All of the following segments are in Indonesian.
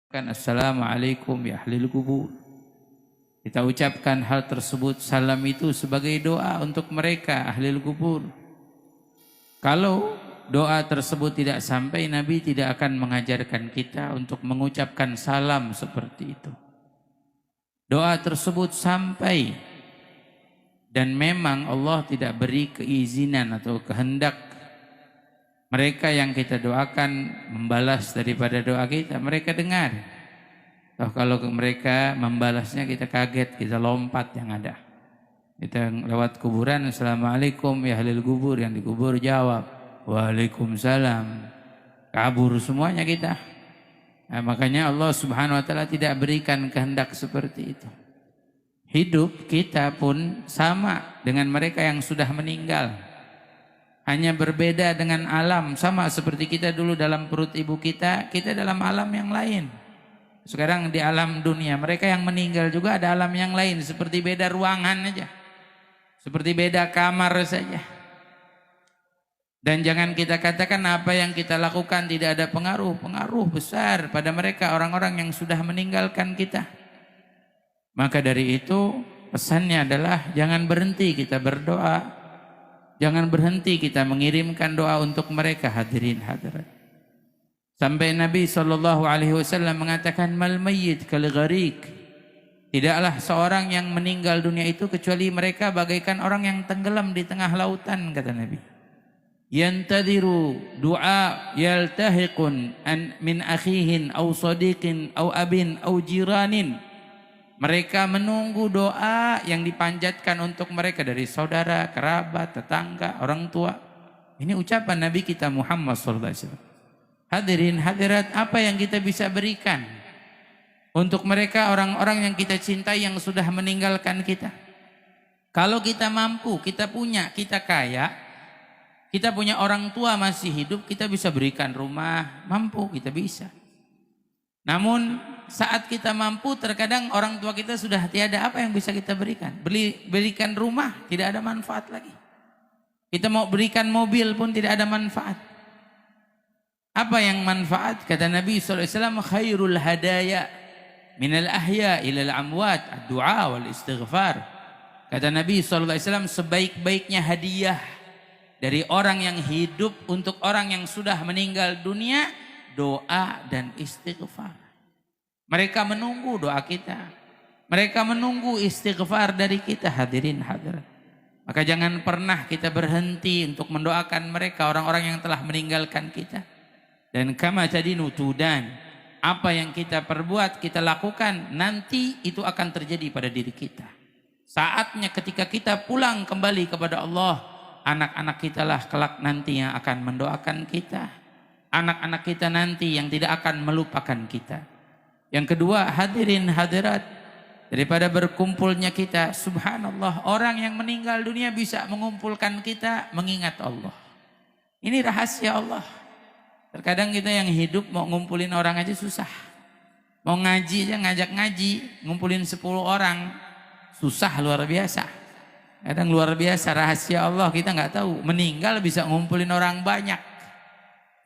Assalamualaikum ya ahlil kubur. Kita ucapkan hal tersebut, salam itu sebagai doa untuk mereka ahlil kubur. Kalau doa tersebut tidak sampai, Nabi tidak akan mengajarkan kita untuk mengucapkan salam seperti itu. Doa tersebut sampai, dan memang Allah tidak beri keizinan atau kehendak mereka yang kita doakan membalas daripada doa kita. Mereka dengar. Kalau mereka membalasnya kita kaget, kita lompat yang ada. Kita lewat kuburan, Assalamualaikum ya ahlil kubur, yang dikubur jawab Waalaikumsalam. Kabur semuanya kita. Nah, makanya Allah Subhanahu wa taala tidak berikan kehendak seperti itu. Hidup kita pun sama dengan mereka yang sudah meninggal. Hanya berbeda dengan alam, sama seperti kita dulu dalam perut ibu kita dalam alam yang lain. Sekarang di alam dunia, mereka yang meninggal juga ada alam yang lain, seperti beda ruangan aja. Seperti beda kamar saja. Dan jangan kita katakan apa yang kita lakukan tidak ada pengaruh. Pengaruh besar pada mereka, orang-orang yang sudah meninggalkan kita. Maka dari itu pesannya adalah jangan berhenti kita berdoa. Jangan berhenti kita mengirimkan doa untuk mereka, hadirin hadirat. Sampai Nabi SAW mengatakan mal mayyit kal gharik. Tidaklah seorang yang meninggal dunia itu kecuali mereka bagaikan orang yang tenggelam di tengah lautan, kata Nabi. Yantadiru du'a yaltahiqun min akhihin aw sadiqin aw abin aw jiranin. Mereka menunggu doa yang dipanjatkan untuk mereka dari saudara, kerabat, tetangga, orang tua. Ini ucapan Nabi kita Muhammad SAW. Hadirin hadirat, apa yang kita bisa berikan untuk mereka, orang-orang yang kita cintai yang sudah meninggalkan kita? Kalau kita mampu, kita punya, kita kaya, kita punya orang tua masih hidup, kita bisa berikan rumah, mampu, kita bisa. Namun saat kita mampu, terkadang orang tua kita sudah tiada, apa yang bisa kita berikan? Berikan rumah, tidak ada manfaat lagi. Kita mau berikan mobil pun tidak ada manfaat. Apa yang manfaat? Kata Nabi SAW, khairul hadaya minal ahya ilal amwat ad-du'a wal istighfar. Kata Nabi SAW, sebaik-baiknya hadiah dari orang yang hidup untuk orang yang sudah meninggal dunia, doa dan istighfar. Mereka menunggu doa kita. Mereka menunggu istighfar dari kita, hadirin hadirat. Maka jangan pernah kita berhenti untuk mendoakan mereka, orang-orang yang telah meninggalkan kita. Dan kama tadinu tudan, apa yang kita perbuat, kita lakukan, nanti itu akan terjadi pada diri kita. Saatnya ketika kita pulang kembali kepada Allah, anak-anak kita lah kelak nanti yang akan mendoakan kita. Anak-anak kita nanti yang tidak akan melupakan kita. Yang kedua, hadirin hadirat, daripada berkumpulnya kita, subhanallah, orang yang meninggal dunia bisa mengumpulkan kita mengingat Allah. Ini rahasia Allah. Terkadang kita yang hidup mau ngumpulin orang aja susah. Mau ngaji aja, ngajak ngaji, ngumpulin 10 orang, susah luar biasa. Kadang luar biasa rahasia Allah, kita nggak tahu. Meninggal bisa ngumpulin orang banyak.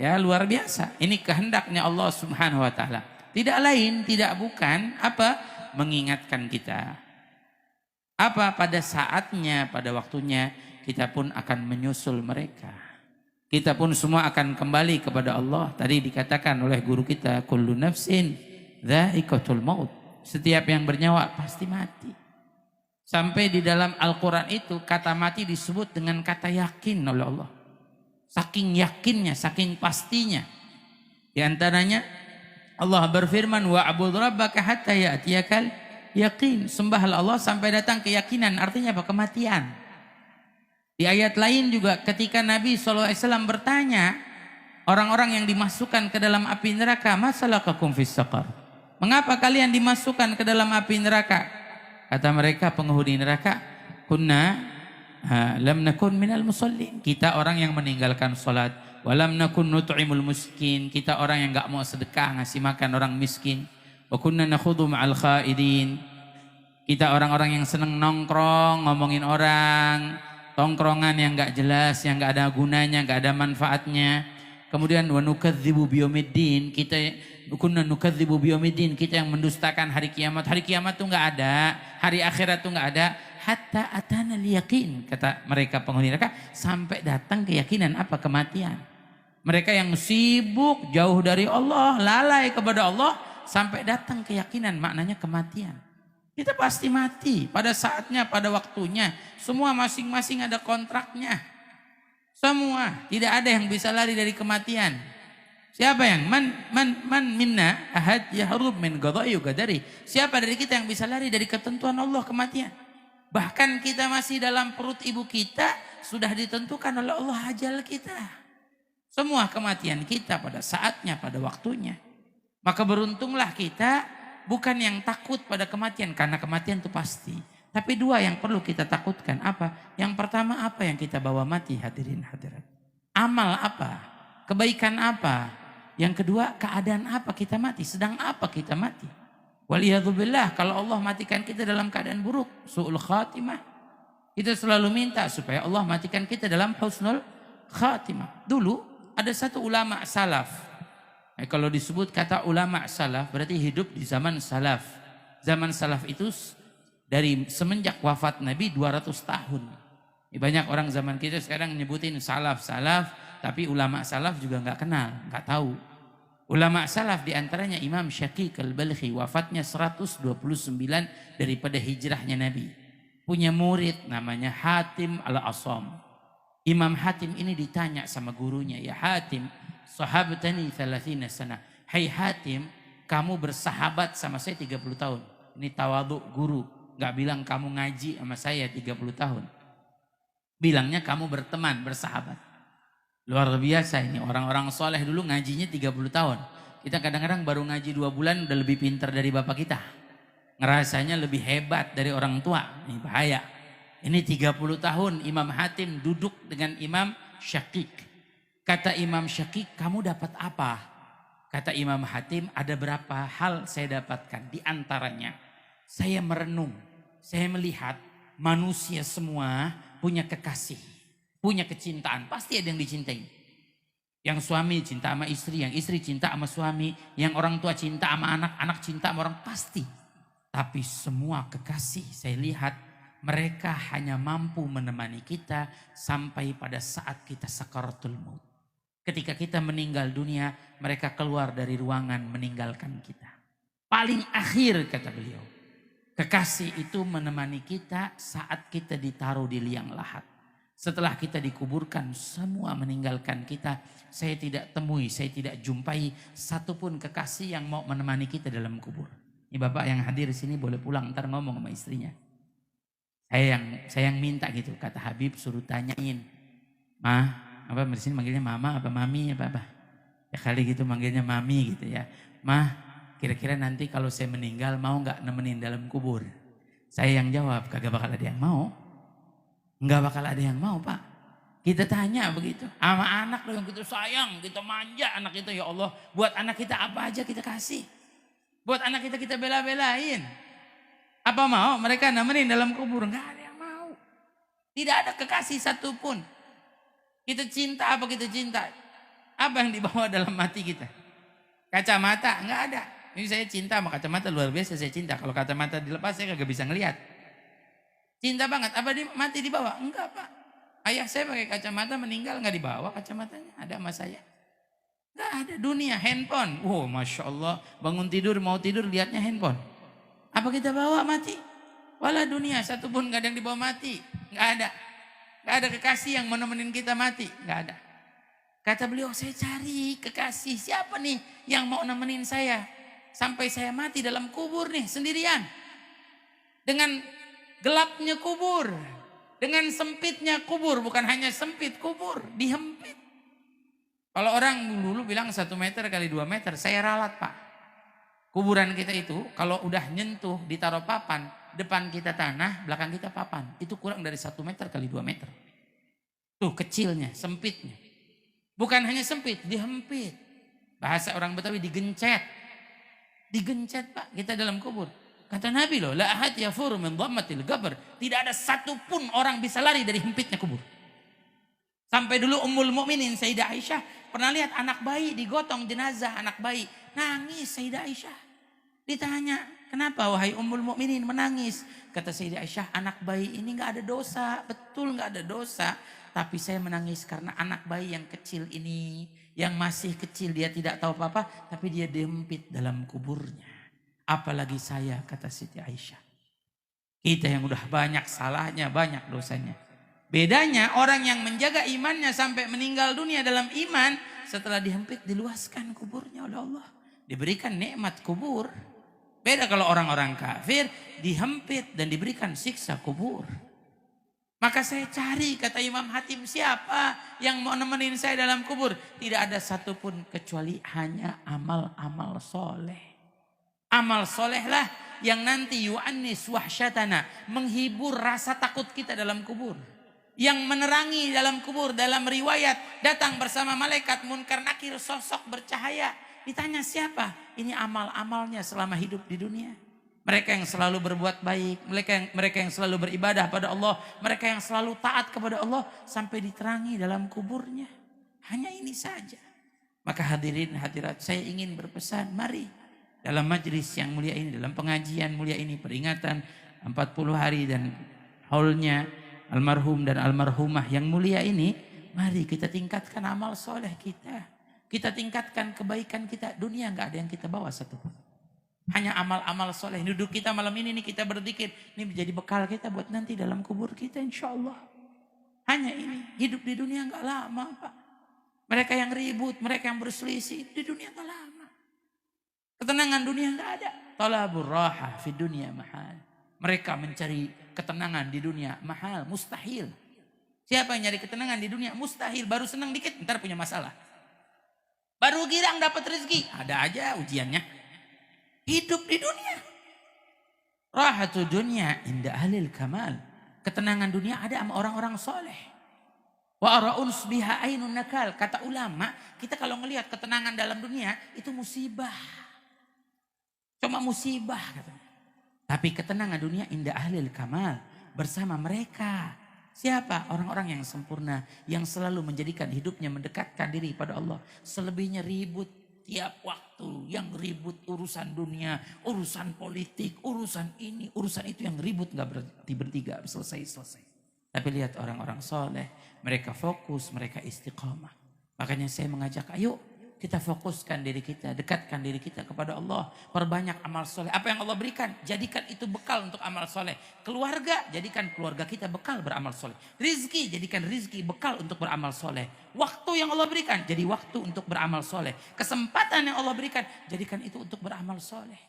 Ya, luar biasa. Ini kehendaknya Allah Subhanahu wa taala. Tidak lain, tidak bukan apa? Mengingatkan kita. Apa? Pada saatnya, pada waktunya kita pun akan menyusul mereka. Kita pun semua akan kembali kepada Allah. Tadi dikatakan oleh guru kita, kullu nafsin dha'iqatul maut. Setiap yang bernyawa pasti mati. Sampai di dalam Al-Quran itu kata mati disebut dengan kata yakin oleh Allah. Saking yakinnya, saking pastinya. Di antaranya Allah berfirman, wa'bud rabbaka hatta ya'tiyakal yaqin. Sembahlah Allah sampai datang keyakinan. Artinya apa? Kematian. Di ayat lain juga ketika Nabi SAW bertanya orang-orang yang dimasukkan ke dalam api neraka, masalakakum fis saqar? Mengapa kalian dimasukkan ke dalam api neraka? Kata mereka penghuni neraka, kunna lam nakun minal musallin. Kita orang yang meninggalkan salat. Walam nakun nut'imul miskin. Kita orang yang enggak mau sedekah, ngasih makan orang miskin. Wa kunna nakhudhu ma'al khaidin. Kita orang-orang yang senang nongkrong, ngomongin orang, tongkrongan yang enggak jelas, yang enggak ada gunanya, enggak ada manfaatnya. Kemudian wa nukadzibu biyaumiddin, kita kunna nukadzibu biyaumiddin, kita yang mendustakan hari kiamat. Hari kiamat tuh enggak ada, hari akhirat tuh enggak ada. Hatta atana yakin, kata mereka penghuni neraka, sampai datang keyakinan apa? Kematian. Mereka yang sibuk jauh dari Allah, lalai kepada Allah, sampai datang keyakinan, maknanya kematian. Kita pasti mati pada saatnya, pada waktunya. Semua masing-masing ada kontraknya. Semua, tidak ada yang bisa lari dari kematian. Siapa yang man minna ahad yahrub min qada'i qadari. Siapa dari kita yang bisa lari dari ketentuan Allah kematian? Bahkan kita masih dalam perut ibu kita sudah ditentukan oleh Allah ajal kita. Semua kematian kita pada saatnya, pada waktunya. Maka beruntunglah kita bukan yang takut pada kematian, karena kematian itu pasti. Tapi dua yang perlu kita takutkan apa? Yang pertama, apa yang kita bawa mati, hadirin hadirat? Amal apa? Kebaikan apa? Yang kedua, keadaan apa kita mati? Sedang apa kita mati? Waliyadzubillah, kalau Allah matikan kita dalam keadaan buruk, su'ul khatimah, kita selalu minta supaya Allah matikan kita dalam husnul khatimah. Dulu ada satu ulama salaf. Kalau disebut kata ulama salaf berarti hidup di zaman salaf. Zaman salaf itu dari semenjak wafat Nabi 200 tahun. Banyak orang zaman kita sekarang nyebutin salaf-salaf, tapi ulama salaf juga nggak kenal, nggak tahu. Ulama salaf diantaranya Imam Syaqiq al-Balkhi, wafatnya 129 daripada hijrahnya Nabi. Punya murid namanya Hatim al-Asam. Imam Hatim ini ditanya sama gurunya, ya Hatim, sahabatani 30 sana. Hai Hatim, kamu bersahabat sama saya 30 tahun. Ini tawadhu guru. Gak bilang kamu ngaji sama saya 30 tahun. Bilangnya kamu berteman, bersahabat. Luar biasa ini, orang-orang soleh dulu ngajinya 30 tahun. Kita kadang-kadang baru ngaji 2 bulan udah lebih pintar dari bapak kita. Ngerasanya lebih hebat dari orang tua. Ini bahaya. Ini 30 tahun Imam Hatim duduk dengan Imam Syaqiq. Kata Imam Syaqiq, kamu dapat apa? Kata Imam Hatim, ada berapa hal saya dapatkan. Di antaranya, saya merenung. Saya melihat manusia semua punya kekasih, punya kecintaan. Pasti ada yang dicintai. Yang suami cinta sama istri, yang istri cinta sama suami, yang orang tua cinta sama anak, anak cinta sama orang, pasti. Tapi semua kekasih saya lihat mereka hanya mampu menemani kita sampai pada saat kita sakaratul maut. Ketika kita meninggal dunia, mereka keluar dari ruangan meninggalkan kita. Paling akhir kata beliau. Kekasih itu menemani kita saat kita ditaruh di liang lahat. Setelah kita dikuburkan, semua meninggalkan kita. Saya tidak temui, saya tidak jumpai satupun kekasih yang mau menemani kita dalam kubur. Ini bapak yang hadir di sini boleh pulang, ntar ngomong sama istrinya. Saya yang minta gitu, kata Habib suruh tanyain. Apa di sini manggilnya mama apa mami apa? Ya kali gitu manggilnya mami gitu ya. Kira-kira nanti kalau saya meninggal mau nggak nemenin dalam kubur? Saya yang jawab, kagak bakal ada yang mau. Nggak bakal ada yang mau pak. Kita tanya begitu. Sama anak yang kita sayang, kita manja anak itu ya Allah. Buat anak kita apa aja kita kasih. Buat anak kita bela-belain. Apa mau mereka nemenin dalam kubur? Nggak ada yang mau. Tidak ada kekasih satupun. Kita cinta apa kita cinta? Apa yang dibawa dalam mati kita? Kacamata? Nggak ada. Ini saya cinta sama kacamata, luar biasa saya cinta. Kalau kacamata dilepas saya kagak bisa ngelihat. Cinta banget. Apa mati dibawa? Enggak pak. Ayah saya pakai kacamata meninggal nggak dibawa kacamatanya. Ada sama saya. Nggak ada. Dunia handphone. Wow masya Allah. Bangun tidur mau tidur lihatnya handphone. Apa kita bawa mati? Wala dunia satupun nggak ada yang dibawa mati. Nggak ada. Nggak ada kekasih yang menemenin kita mati. Nggak ada. Kata beliau, saya cari kekasih. Siapa nih yang mau nemenin saya? Sampai saya mati dalam kubur nih sendirian. Dengan gelapnya kubur. Dengan sempitnya kubur. Bukan hanya sempit kubur. Dihempit. Kalau orang dulu bilang 1 meter kali 2 meter. Saya ralat pak. Kuburan kita itu kalau udah nyentuh ditaruh papan. Depan kita tanah, belakang kita papan. Itu kurang dari 1 meter kali 2 meter. Tuh kecilnya, sempitnya. Bukan hanya sempit, dihempit. Bahasa orang Betawi digencet. Digencet pak, kita dalam kubur. Kata Nabi loh, la ahad yafuru min dhammatil qabr. Tidak ada satupun orang bisa lari dari hempitnya kubur. Sampai dulu Ummul Mukminin Sayyidah Aisyah Pernah lihat anak bayi digotong jenazah anak bayi. Nangis Sayyidah Aisyah. Ditanya, kenapa wahai Ummul Mukminin menangis? Kata Sayyidah Aisyah, anak bayi ini gak ada dosa. Betul gak ada dosa. Tapi saya menangis karena anak bayi yang kecil ini, yang masih kecil dia tidak tahu apa-apa, tapi dia diempit dalam kuburnya. Apalagi saya, kata Siti Aisyah. Kita yang udah banyak salahnya, banyak dosanya. Bedanya orang yang menjaga imannya sampai meninggal dunia dalam iman, setelah dihempit diluaskan kuburnya oleh Allah. Diberikan nikmat kubur. Beda kalau orang-orang kafir dihempit dan diberikan siksa kubur. Maka saya cari, kata Imam Hatim, siapa yang mau nemenin saya dalam kubur? Tidak ada satupun kecuali hanya amal-amal soleh. Amal soleh lah yang nanti yu'annis wahsyatana, menghibur rasa takut kita dalam kubur. Yang menerangi dalam kubur, dalam riwayat datang bersama malaikat munkar nakir, sosok bercahaya. Ditanya siapa? Ini amal-amalnya selama hidup di dunia. Mereka yang selalu berbuat baik, mereka yang selalu beribadah pada Allah, mereka yang selalu taat kepada Allah sampai diterangi dalam kuburnya. Hanya ini saja. Maka hadirin hadirat, saya ingin berpesan, mari dalam majlis yang mulia ini, dalam pengajian mulia ini, peringatan 40 hari dan haulnya almarhum dan almarhumah yang mulia ini, mari kita tingkatkan amal soleh kita. Kita tingkatkan kebaikan kita. Dunia nggak ada yang kita bawa satupun. Hanya amal-amal soleh. Duduk kita malam ini nih, kita berzikir. Ini menjadi bekal kita buat nanti dalam kubur kita, insya Allah. Hanya ini. Hidup di dunia nggak lama, Pak. Mereka yang ribut, mereka yang berselisih, di dunia nggak lama. Ketenangan dunia nggak ada. Talabur raha fi dunia mahal. Mereka mencari ketenangan di dunia mahal, mustahil. Siapa yang nyari ketenangan di dunia? Mustahil. Baru senang dikit, ntar punya masalah. Baru girang dapat rezeki, ada aja ujiannya. Hidup di dunia. Rahatu dunia inda ahlil kamal. Ketenangan dunia ada sama orang-orang soleh. Wa ara'uns biha ainun nakal. Kata ulama, kita kalau ngelihat ketenangan dalam dunia itu musibah. Cuma musibah katanya. Tapi ketenangan dunia indah ahlil kamal. Bersama mereka. Siapa? Orang-orang yang sempurna. Yang selalu menjadikan hidupnya mendekatkan diri pada Allah. Selebihnya ribut tiap waktu. Yang ribut urusan dunia. Urusan politik. Urusan ini. Urusan itu yang ribut gak berhenti-berhenti. Gak selesai-selesai. Tapi lihat orang-orang soleh. Mereka fokus. Mereka istiqamah. Makanya saya mengajak, ayo. Kita fokuskan diri kita, dekatkan diri kita kepada Allah. Perbanyak amal soleh. Apa yang Allah berikan, jadikan itu bekal untuk amal soleh. Keluarga, jadikan keluarga kita bekal beramal soleh. Rizki, jadikan rizki bekal untuk beramal soleh. Waktu yang Allah berikan, jadi waktu untuk beramal soleh. Kesempatan yang Allah berikan, jadikan itu untuk beramal soleh.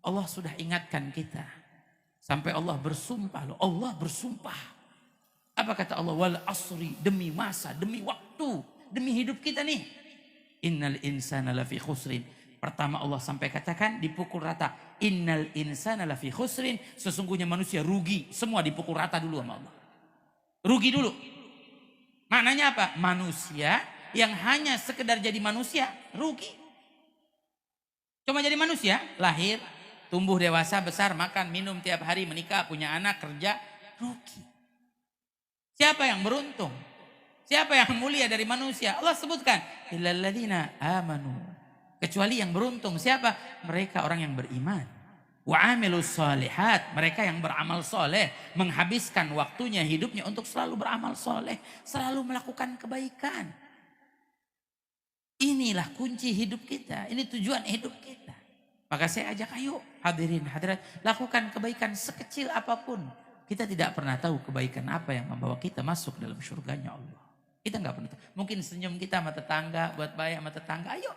Allah sudah ingatkan kita. Sampai Allah bersumpah loh. Allah bersumpah. Apa kata Allah? Wal asri, demi masa, demi waktu, demi hidup kita nih. Innal insana lafi khusrin. Pertama Allah sampai katakan dipukul rata. Innal insana lafi khusrin. Sesungguhnya manusia rugi. Semua dipukul rata dulu sama Allah. Rugi dulu. Maknanya apa? Manusia yang hanya sekedar jadi manusia rugi. Cuma jadi manusia, lahir, tumbuh dewasa, besar, makan, minum tiap hari, menikah, punya anak, kerja, rugi. Siapa yang beruntung? Siapa yang mulia dari manusia? Allah sebutkan. Illal ladzina amanu. Kecuali yang beruntung. Siapa? Mereka orang yang beriman. Wa amilus solihat. Mereka yang beramal soleh. Menghabiskan waktunya, hidupnya untuk selalu beramal soleh. Selalu melakukan kebaikan. Inilah kunci hidup kita. Ini tujuan hidup kita. Maka saya ajak, ayo hadirin hadirat. Lakukan kebaikan sekecil apapun. Kita tidak pernah tahu kebaikan apa yang membawa kita masuk dalam surganya Allah. Kita nggak pernah tahu. Mungkin senyum kita sama tetangga, buat baik sama tetangga. Ayo.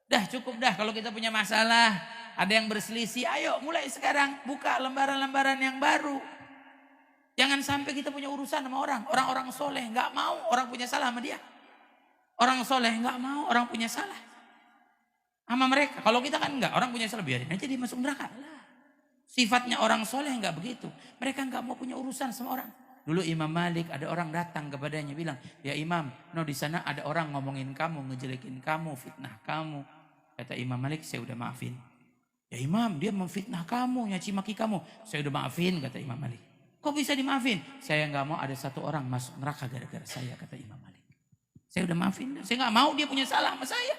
Dah cukup dah kalau kita punya masalah. Ada yang berselisih. Ayo mulai sekarang buka lembaran-lembaran yang baru. Jangan sampai kita punya urusan sama orang. Orang-orang soleh nggak mau orang punya salah sama dia. Orang soleh nggak mau orang punya salah sama mereka. Kalau kita kan nggak. Orang punya salah biarin aja dia masuk neraka. Sifatnya orang soleh nggak begitu. Mereka nggak mau punya urusan sama orang. Dulu Imam Malik ada orang datang kepadanya bilang, ya Imam, no di sana ada orang ngomongin kamu, ngejelekin kamu, fitnah kamu. Kata Imam Malik, saya udah maafin. Ya Imam, dia memfitnah kamu, nyaci maki kamu. Saya udah maafin, kata Imam Malik. Kok bisa dimaafin? Saya nggak mau ada satu orang masuk neraka gara-gara saya, kata Imam Malik. Saya udah maafin. Saya nggak mau dia punya salah sama saya.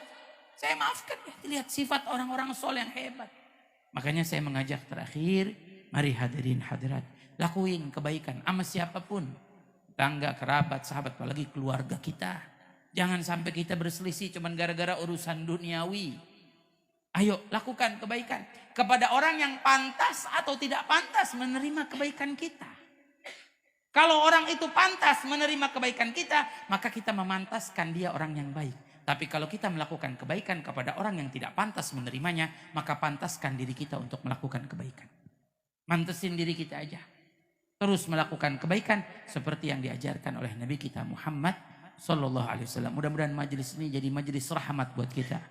Saya maafkan. Lihat sifat orang-orang soleh yang hebat. Makanya saya mengajak terakhir, mari hadirin hadirat, lakuin kebaikan sama siapapun. Tangga, kerabat, sahabat, apalagi keluarga kita. Jangan sampai kita berselisih cuman gara-gara urusan duniawi. Ayo lakukan kebaikan kepada orang yang pantas atau tidak pantas menerima kebaikan kita. Kalau orang itu pantas menerima kebaikan kita, maka kita memantaskan dia orang yang baik. Tapi kalau kita melakukan kebaikan kepada orang yang tidak pantas menerimanya, maka pantaskan diri kita untuk melakukan kebaikan. Mantesin diri kita aja. Terus melakukan kebaikan seperti yang diajarkan oleh Nabi kita Muhammad Sallallahu Alaihi Wasallam. Mudah-mudahan majelis ini jadi majelis rahmat buat kita.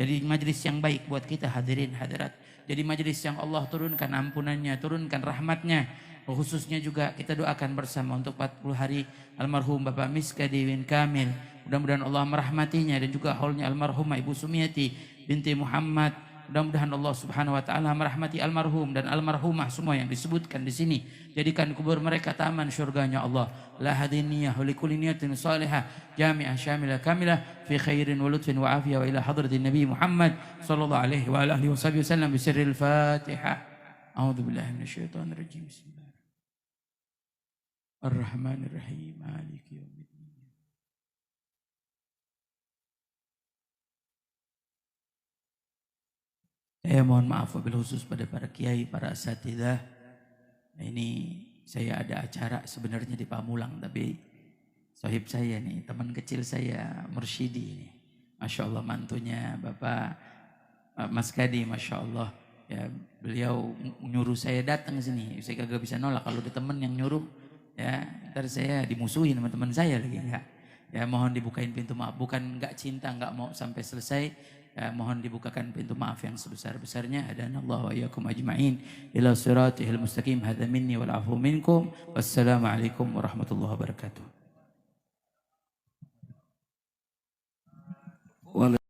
Jadi majelis yang baik buat kita hadirin hadirat. Jadi majelis yang Allah turunkan ampunannya, turunkan rahmatnya. Khususnya juga kita doakan bersama untuk 40 hari almarhum Bapak Miskadi bin Kamil. Mudah-mudahan Allah merahmatinya dan juga haulnya almarhumah Ibu Sumiati binti Muhammad. Mudah-mudahan Allah Subhanahu wa taala merahmati almarhum dan almarhumah semua yang disebutkan di sini. Jadikan kubur mereka taman syurganya Allah. La hadiniyah li kulli niyatin salihah jami'ah syamilah kamilah fi khairin wa lutfin wa afiyah wa ila hadratin Nabi Muhammad sallallahu alaihi wa alihi wasallam bi sirril Fatihah. A'udzu billahi minasyaitonir rajim. Bismillah. Ar-Rahmanir-Rahim. Maliki yaumiddin. Saya mohon maaf wabil khusus pada para kiai, para asatidzah. Ini saya ada acara sebenarnya di Pamulang, tapi sahib saya nih, teman kecil saya, Mursyidi ini. Masya Allah mantunya Bapak Mas Kadi, Masya Allah. Ya, beliau nyuruh saya datang sini. Saya kagak bisa nolak kalau ada teman yang nyuruh. Ya, ntar saya dimusuhin sama teman saya lagi enggak. Ya, mohon dibukain pintu maaf. Bukan enggak cinta, enggak mau sampai selesai. Ya, mohon dibukakan pintu maaf yang sebesar-besarnya. Hadanallahu wa iyyakum ajma'in ila siratihil mustaqim. Hadza minni wal afu minkum. Wassalamualaikum warahmatullahi wabarakatuh.